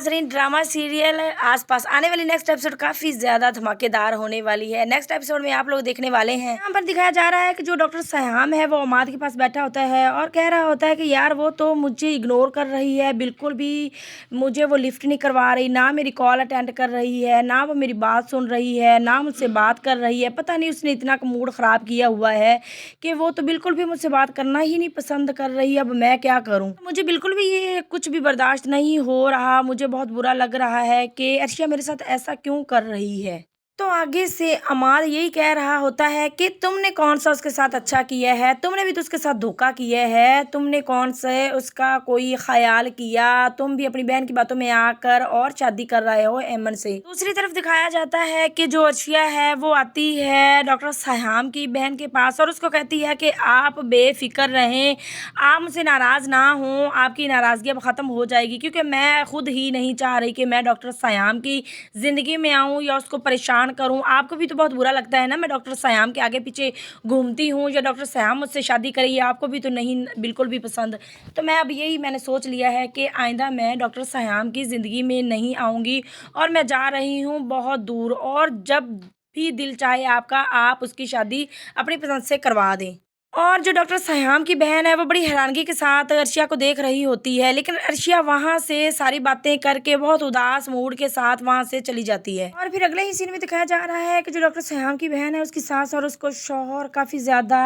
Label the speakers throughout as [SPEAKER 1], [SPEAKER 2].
[SPEAKER 1] नाजरीन, drama serial आसपास आने वाली नेक्स्ट एपिसोड काफ़ी ज़्यादा धमाकेदार होने वाली है। नेक्स्ट एपिसोड में आप लोग देखने वाले हैं, यहाँ पर दिखाया जा रहा है कि जो डॉक्टर सयाम है वो उमाद के पास बैठा होता है और कह रहा होता है कि यार वो तो मुझे इग्नोर कर रही है, बिल्कुल भी मुझे वो लिफ्ट नहीं करवा रही, ना मेरी कॉल अटेंड कर रही है, ना वो मेरी बात सुन रही है, ना मुझसे बात कर रही है। पता नहीं उसने इतना मूड ख़राब किया हुआ है कि वो तो बिल्कुल भी मुझसे बात करना ही नहीं पसंद कर रही है। अब मैं क्या करूँ? मुझे बिल्कुल भी ये कुछ भी बर्दाश्त नहीं हो रहा। मुझे बहुत बुरा लग रहा है कि अर्शिया मेरे साथ ऐसा क्यों कर रही है। तो आगे से अमाद यही कह रहा होता है कि तुमने कौन सा उसके साथ अच्छा किया है, तुमने भी तो उसके साथ धोखा किया है, तुमने कौन से उसका कोई ख्याल किया, तुम भी अपनी बहन की बातों में आकर और शादी कर रहे हो एमन से। दूसरी तरफ दिखाया जाता है कि जो अर्शिया है वो आती है डॉक्टर सयाम की बहन के पास और उसको कहती है कि आप बेफिक्र रहें, आप मुझसे नाराज़ ना हों, आपकी नाराज़गी अब ख़त्म हो जाएगी, क्योंकि मैं खुद ही नहीं चाह रही कि मैं डॉक्टर सयाम की ज़िंदगी में आऊँ या उसको परेशान करूं। आपको भी तो बहुत बुरा लगता है ना मैं डॉक्टर सयाम के आगे पीछे घूमती हूं या डॉक्टर सयाम मुझसे शादी करे, आपको भी तो नहीं बिल्कुल भी पसंद। तो मैं अब यही मैंने सोच लिया है कि आइंदा मैं डॉक्टर सयाम की ज़िंदगी में नहीं आऊँगी और मैं जा रही हूँ बहुत दूर, और जब भी दिल चाहे आपका आप उसकी शादी अपनी पसंद से करवा दें। और जो डॉक्टर सयाम की बहन है वो बड़ी हैरानगी के साथ अर्शिया को देख रही होती है, लेकिन अर्शिया वहाँ से सारी बातें करके बहुत उदास मूड के साथ वहाँ से चली जाती है। और फिर अगले ही सीन में दिखाया जा रहा है कि जो डॉक्टर सयाम की बहन है उसकी सास और उसको शौहर काफ़ी ज़्यादा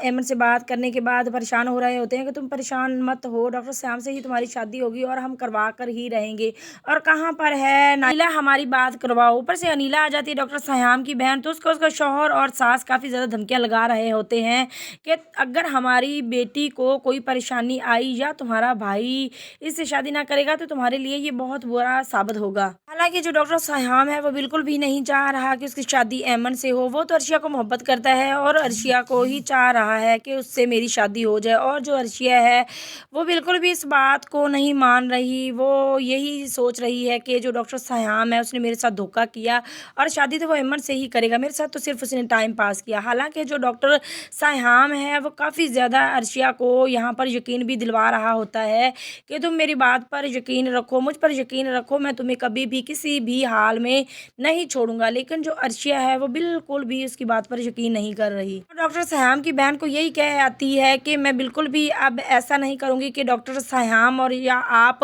[SPEAKER 1] एमन से बात करने के बाद परेशान हो रहे होते हैं कि तुम परेशान मत हो, डॉक्टर सयाम से ही तुम्हारी शादी होगी और हम करवा कर ही रहेंगे। और कहाँ पर है अनीला, हमारी बात करवाओ। ऊपर से अनीला आ जाती है डॉक्टर सयाम की बहन, तो उसको उसका शौहर और सास काफ़ी ज़्यादा धमकियाँ लगा रहे होते हैं कि अगर हमारी बेटी को कोई परेशानी आई या तुम्हारा भाई इससे शादी ना करेगा तो तुम्हारे लिए ये बहुत बुरा साबित होगा। हालांकि जो डॉक्टर सयाम है वो बिल्कुल भी नहीं चाह रहा कि उसकी शादी एमन से हो। वो तो अर्शिया को मोहब्बत करता है और अर्शिया को ही चाह रहा है कि उससे मेरी शादी हो जाए, और जो अर्शिया है वो बिल्कुल भी इस बात को नहीं मान रही। वो यही सोच रही है कि जो डॉक्टर सयाम है उसने मेरे साथ धोखा किया और शादी तो वो एमन से ही करेगा, मेरे साथ तो सिर्फ उसने टाइम पास किया। हालांकि जो डॉक्टर सयाम है वो काफ़ी ज़्यादा अर्शिया को यहाँ पर यकीन भी दिलवा रहा होता है कि तुम मेरी बात पर यकीन रखो, मुझ पर यकीन रखो, मैं तुम्हें कभी भी किसी भी हाल में नहीं छोड़ूंगा। लेकिन जो अर्शिया है वो बिल्कुल भी उसकी बात पर यकीन नहीं कर रही। तो डॉक्टर सयाम की बहन को यही कह आती है कि मैं बिल्कुल भी अब ऐसा नहीं करूँगी कि डॉक्टर सयाम और या आप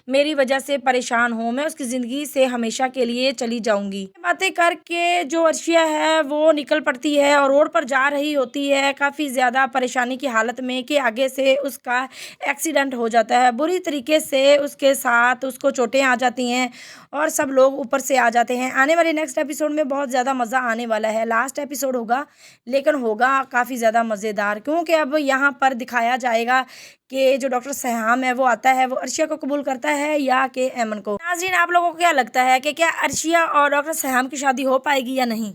[SPEAKER 1] मेरी वजह से परेशान हो, मैं उसकी ज़िंदगी से हमेशा के लिए चली जाऊँगी। बातें करके जो अर्शिया है वो निकल पड़ती है और रोड पर जा रही होती है काफ़ी ज़्यादा परेशानी की हालत में कि आगे से उसका एक्सीडेंट हो जाता है। बुरी तरीके से उसके साथ उसको चोटें आ जाती हैं और सब लोग ऊपर से आ जाते हैं। आने वाले नेक्स्ट एपिसोड में बहुत ज़्यादा मज़ा आने वाला है। लास्ट एपिसोड होगा लेकिन होगा काफ़ी ज़्यादा मज़ेदार, क्योंकि अब यहाँ पर दिखाया जाएगा कि जो डॉक्टर सयाम है वो आता है, वो अर्शिया को कबूल करता है या कि एमन को। नाज़रीन, आप लोगों को क्या लगता है कि क्या अर्शिया और डॉक्टर सयाम की शादी हो पाएगी या नहीं?